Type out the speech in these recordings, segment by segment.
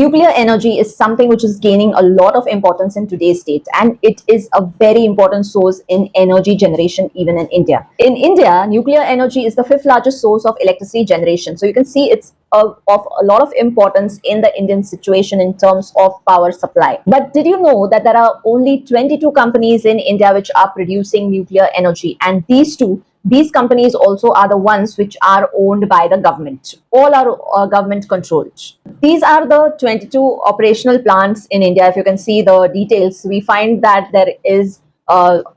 Nuclear energy is something which is gaining a lot of importance in today's date, and it is a very important source in energy generation even in India. In India, nuclear energy is the fifth largest source of electricity generation. So you can see it's of a lot of importance in the Indian situation in terms of power supply. But did you know that there are only 22 companies in India which are producing nuclear energy, and these companies also are the ones which are owned by the government. All are government controlled. These are the 22 operational plants in India. If you can see the details, we find that there is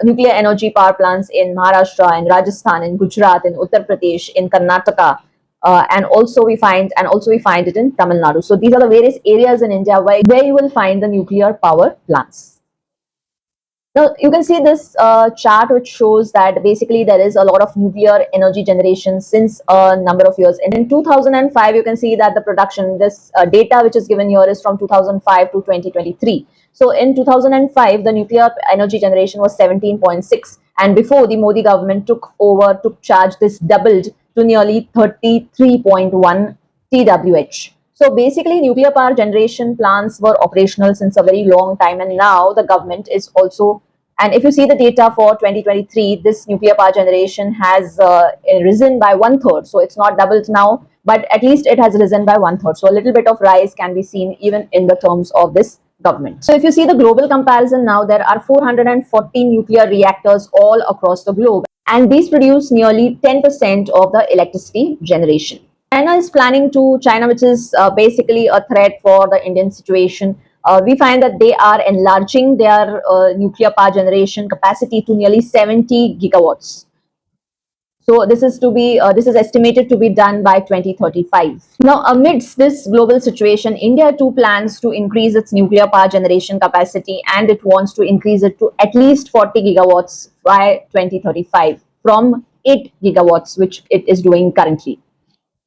nuclear energy power plants in Maharashtra, in Rajasthan, in Gujarat, in Uttar Pradesh, in Karnataka, and also we find it in Tamil Nadu. So these are the various areas in India where you will find the nuclear power plants. Now, you can see this chart which shows that basically there is a lot of nuclear energy generation since a number of years. And in 2005, you can see that the production, this data which is given here is from 2005 to 2023. So in 2005, the nuclear energy generation was 17.6. And before the Modi government took charge, this doubled to nearly 33.1 TWH. So basically, nuclear power generation plants were operational since a very long time, and now the government is also. And if you see the data for 2023, this nuclear power generation has risen by 1/3. So it's not doubled now, but at least it has risen by 1/3. So a little bit of rise can be seen even in the terms of this government. So if you see the global comparison now, there are 440 nuclear reactors all across the globe, and these produce nearly 10% of the electricity generation. China is planning to, China, which is basically a threat for the Indian situation. We find that they are enlarging their nuclear power generation capacity to nearly 70 gigawatts. So this is estimated to be done by 2035. Now, amidst this global situation, India too plans to increase its nuclear power generation capacity, and it wants to increase it to at least 40 gigawatts by 2035 from 8 gigawatts, which it is doing currently.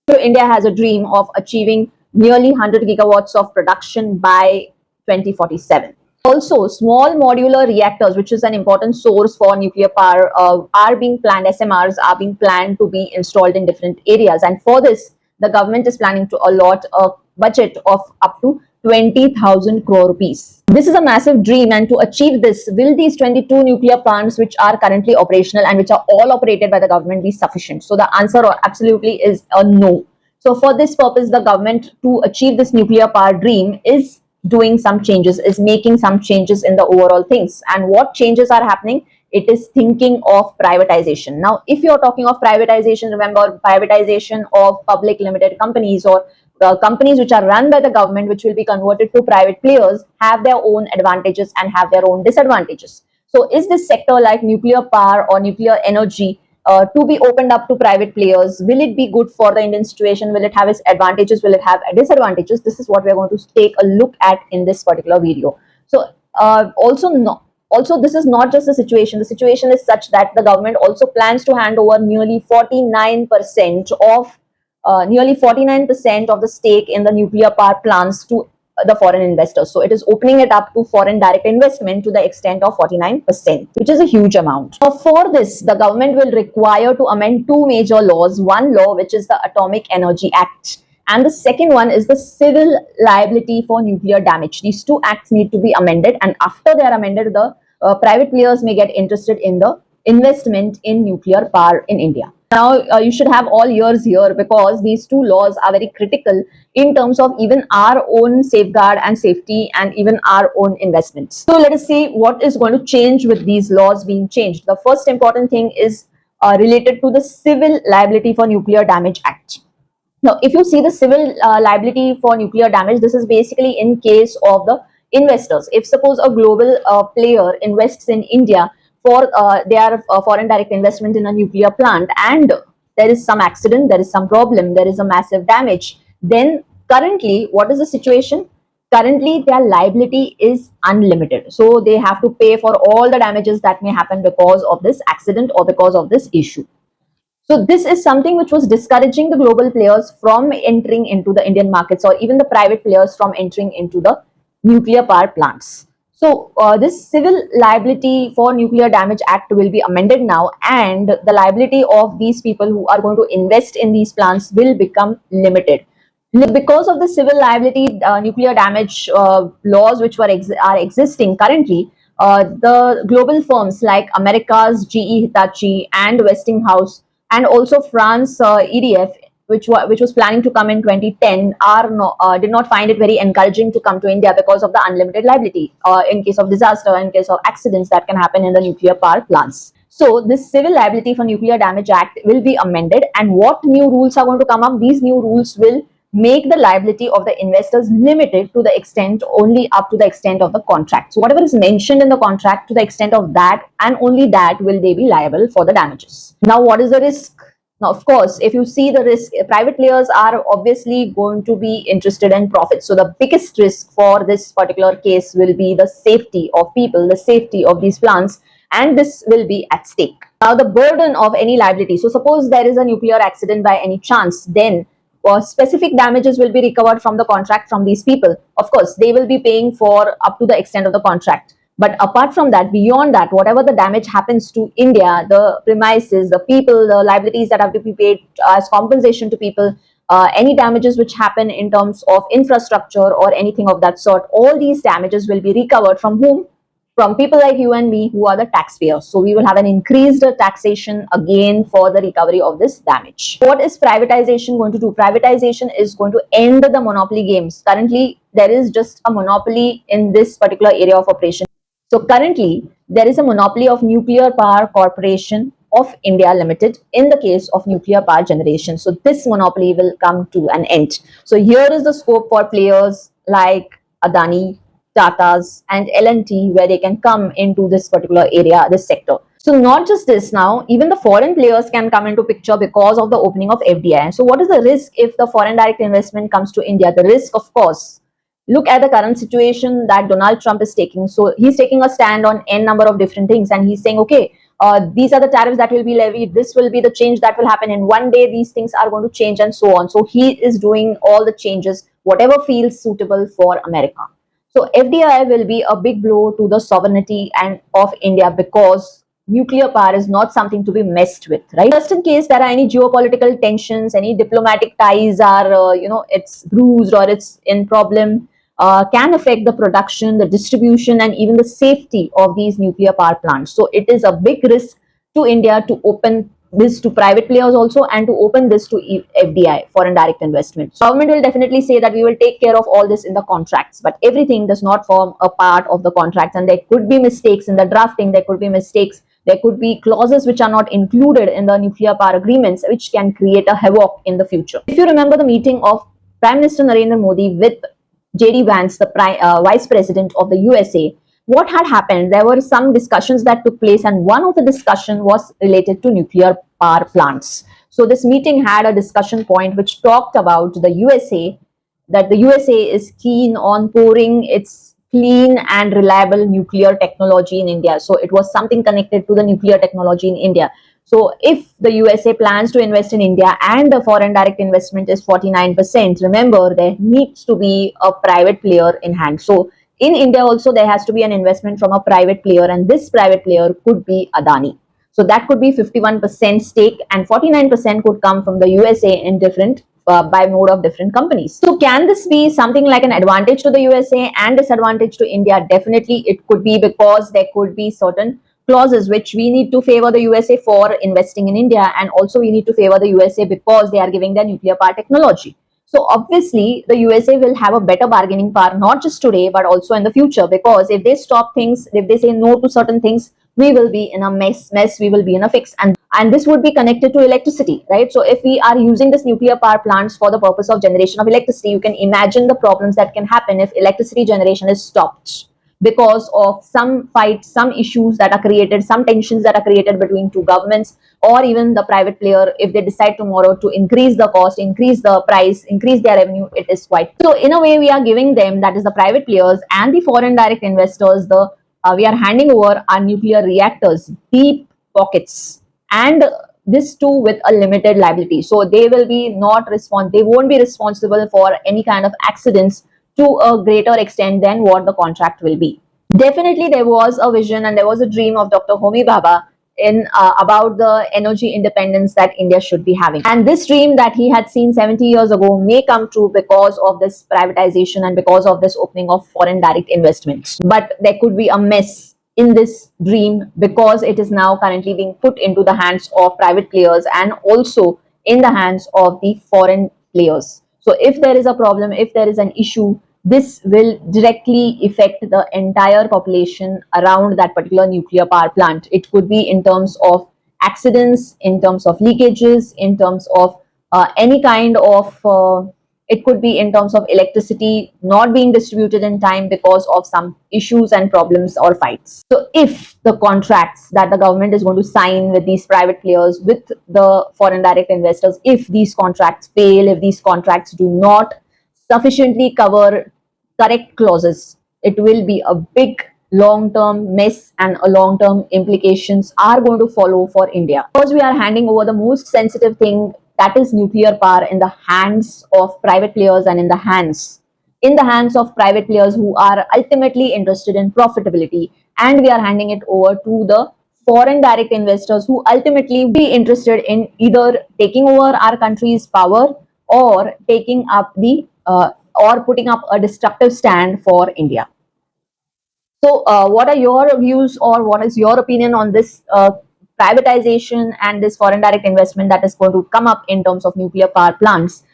So India has a dream of achieving nearly 100 gigawatts of production by 2047. Also, small modular reactors, which is an important source for nuclear power, are being planned. SMRs are being planned to be installed in different areas, and for this, the government is planning to allot a budget of up to 20,000 crore rupees. This is a massive dream, and to achieve this, will these 22 nuclear plants which are currently operational and which are all operated by the government be sufficient? So the answer absolutely is a no. So for this purpose, the government, to achieve this nuclear power dream, is doing some changes, is making some changes in the overall things. And what changes are happening? It is thinking of privatization. Now, if you're talking of privatization, remember, privatization of public limited companies or companies which are run by the government, which will be converted to private players, have their own advantages and have their own disadvantages. So is this sector like nuclear power or nuclear energy to be opened up to private players? Will it be good for the Indian situation? Will it have its advantages? Will it have disadvantages? This is what we are going to take a look at in this particular video. So also, this is not just the situation. The situation is such that the government also plans to hand over nearly 49% of the stake in the nuclear power plants to the foreign investors. So it is opening it up to foreign direct investment to the extent of 49%, which is a huge amount. Now, for this, the government will require to amend two major laws. One law, which is the Atomic Energy Act, and the second one is the Civil Liability for Nuclear Damage. These two acts need to be amended, and after they are amended, the private players may get interested in the investment in nuclear power in India. Now, you should have all ears here, because these two laws are very critical in terms of even our own safeguard and safety and even our own investments. So let us see what is going to change with these laws being changed. The first important thing is related to the Civil Liability for Nuclear Damage Act. Now, if you see the civil liability for nuclear damage, this is basically in case of the investors. If suppose a global player invests in India for their foreign direct investment in a nuclear plant, and there is some accident, there is some problem, there is a massive damage, then currently, what is the situation? Currently, their liability is unlimited. So they have to pay for all the damages that may happen because of this accident or because of this issue. So this is something which was discouraging the global players from entering into the Indian markets, or even the private players from entering into the nuclear power plants. So this Civil Liability for Nuclear Damage Act will be amended now, and the liability of these people who are going to invest in these plants will become limited. Because of the civil liability nuclear damage laws which are existing currently, the global firms like America's GE Hitachi and Westinghouse, and also France EDF, which was planning to come in 2010, did not find it very encouraging to come to India because of the unlimited liability in case of disaster, in case of accidents that can happen in the nuclear power plants. So this Civil Liability for Nuclear Damage Act will be amended, and what new rules are going to come up? These new rules will make the liability of the investors limited to the extent only up to the extent of the contract. So whatever is mentioned in the contract, to the extent of that and only that will they be liable for the damages. Now, what is the risk? Now, of course, if you see the risk, private players are obviously going to be interested in profit. So the biggest risk for this particular case will be the safety of people, the safety of these plants, and this will be at stake. Now, the burden of any liability. So suppose there is a nuclear accident by any chance, then specific damages will be recovered from the contract from these people. Of course, they will be paying for up to the extent of the contract. But apart from that, beyond that, whatever the damage happens to India, the premises, the people, the liabilities that have to be paid as compensation to people, any damages which happen in terms of infrastructure or anything of that sort, all these damages will be recovered from whom? From people like you and me who are the taxpayers. So we will have an increased taxation again for the recovery of this damage. What is privatization going to do? Privatization is going to end the monopoly games. Currently, there is just a monopoly in this particular area of operation. So currently, there is a monopoly of Nuclear Power Corporation of India Limited in the case of nuclear power generation. So this monopoly will come to an end. So here is the scope for players like Adani, Tatas, and L&T, where they can come into this particular area, this sector. So not just this now, even the foreign players can come into picture because of the opening of FDI. So what is the risk if the foreign direct investment comes to India? The risk, of course, look at the current situation that Donald Trump is taking. So he's taking a stand on n number of different things, and he's saying, okay, these are the tariffs that will be levied. This will be the change that will happen in one day. These things are going to change, and so on. So he is doing all the changes, whatever feels suitable for America. So FDI will be a big blow to the sovereignty and of India, because nuclear power is not something to be messed with, right? Just in case there are any geopolitical tensions, any diplomatic ties are, it's bruised or it's in problem, can affect the production, the distribution, and even the safety of these nuclear power plants. So it is a big risk to India to open this to private players also, and to open this to FDI, foreign direct investment. Government will definitely say that we will take care of all this in the contracts, but everything does not form a part of the contracts, and there could be mistakes in the drafting, there could be mistakes, there could be clauses which are not included in the nuclear power agreements, which can create a havoc in the future. If you remember the meeting of Prime Minister Narendra Modi with JD Vance, the Vice President of the USA, what had happened? There were some discussions that took place, and one of the discussion was related to nuclear power plants. So this meeting had a discussion point which talked about the USA, that the USA is keen on pouring its clean and reliable nuclear technology in India. So it was something connected to the nuclear technology in India. So if the USA plans to invest in India and the foreign direct investment is 49%, remember there needs to be a private player in hand. So in India also there has to be an investment from a private player, and this private player could be Adani. So that could be 51% stake, and 49% could come from the USA in different by mode of different companies. So can this be something like an advantage to the USA and disadvantage to India? Definitely it could be, because there could be certain clauses which we need to favor the USA for investing in India, and also we need to favor the USA because they are giving their nuclear power technology. So obviously the USA will have a better bargaining power, not just today but also in the future, because if they stop things, if they say no to certain things, we will be in a mess, we will be in a fix. And this would be connected to electricity, right? So if we are using this nuclear power plants for the purpose of generation of electricity, you can imagine the problems that can happen if electricity generation is stopped because of some fights, some issues that are created, some tensions that are created between two governments, or even the private player. If they decide tomorrow to increase the cost, increase the price, increase their revenue, it is quite. So in a way, we are giving them, that is the private players and the foreign direct investors, we are handing over our nuclear reactors, deep pockets, and this too with a limited liability. So they will be they won't be responsible for any kind of accidents to a greater extent than what the contract will be. Definitely there was a vision and there was a dream of Dr. Homi Bhabha in about the energy independence that India should be having. And this dream that he had seen 70 years ago may come true because of this privatization and because of this opening of foreign direct investments. But there could be a mess in this dream because it is now currently being put into the hands of private players and also in the hands of the foreign players. So if there is a problem, if there is an issue, this will directly affect the entire population around that particular nuclear power plant. It could be in terms of accidents, in terms of leakages, in terms of any kind of it could be in terms of electricity not being distributed in time because of some issues and problems or fights. So if the contracts that the government is going to sign with these private players, with the foreign direct investors, if these contracts fail, if these contracts do not sufficiently cover correct clauses, it will be a big long-term mess and a long-term implications are going to follow for India. Because we are handing over the most sensitive thing, that is nuclear power, in the hands of private players and in the hands of private players who are ultimately interested in profitability, and we are handing it over to the foreign direct investors who ultimately be interested in either taking over our country's power or taking up the or putting up a destructive stand for India. So, what are your views or what is your opinion on this privatization and this foreign direct investment that is going to come up in terms of nuclear power plants,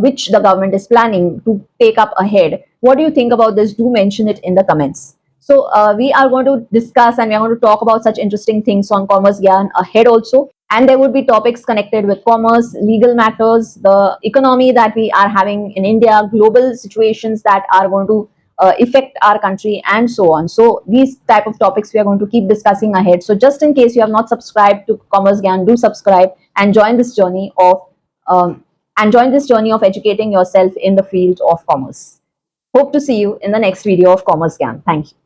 which the government is planning to take up ahead? What do you think about this? Do mention it in the comments. So, we are going to discuss and we are going to talk about such interesting things on Commerce Gyan ahead also. And there would be topics connected with commerce, legal matters, the economy that we are having in India, global situations that are going to affect our country and so on. So these type of topics we are going to keep discussing ahead. So just in case you have not subscribed to Commerce Gyan, do subscribe and join this journey of educating yourself in the field of commerce. Hope to see you in the next video of Commerce Gyan. Thank you.